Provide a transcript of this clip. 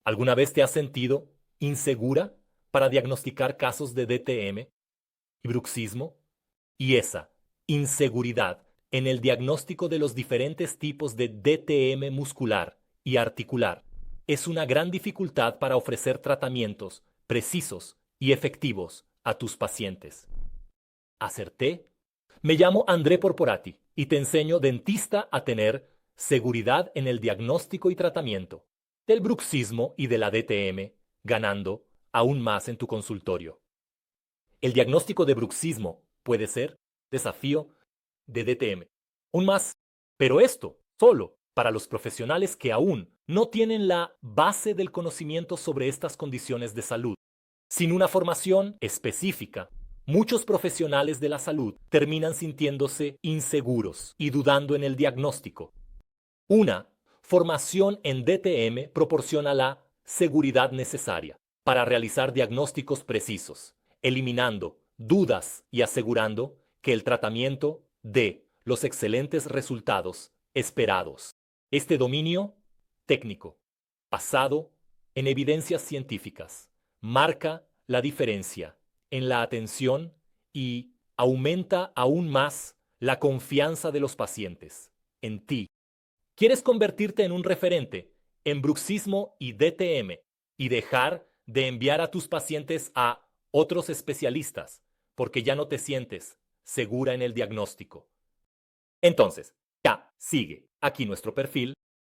¿Alguna vez te has sentido insegura para diagnosticar casos de DTM y bruxismo? Y esa inseguridad en el diagnóstico de los diferentes tipos de DTM muscular y articular es una gran dificultad para ofrecer tratamientos precisos y efectivos a tus pacientes. ¿Acerté? Me llamo André Porporati y te enseño dentista a tener seguridad en el diagnóstico y tratamiento del bruxismo y de la DTM, ganando aún más en tu consultorio. El diagnóstico de bruxismo puede ser desafío de DTM. Un más, pero esto solo para los profesionales que aún no tienen la base del conocimiento sobre estas condiciones de salud. Sin una formación específica, muchos profesionales de la salud terminan sintiéndose inseguros y dudando en el diagnóstico. Una formación en DTM proporciona la seguridad necesaria para realizar diagnósticos precisos, eliminando dudas y asegurando que el tratamiento dé los excelentes resultados esperados. Este dominio técnico, basado en evidencias científicas, marca la diferencia en la atención y aumenta aún más la confianza de los pacientes en ti. ¿Quieres convertirte en un referente en bruxismo y DTM y dejar de enviar a tus pacientes a otros especialistas porque ya no te sientes segura en el diagnóstico? Entonces, ya sigue aquí nuestro perfil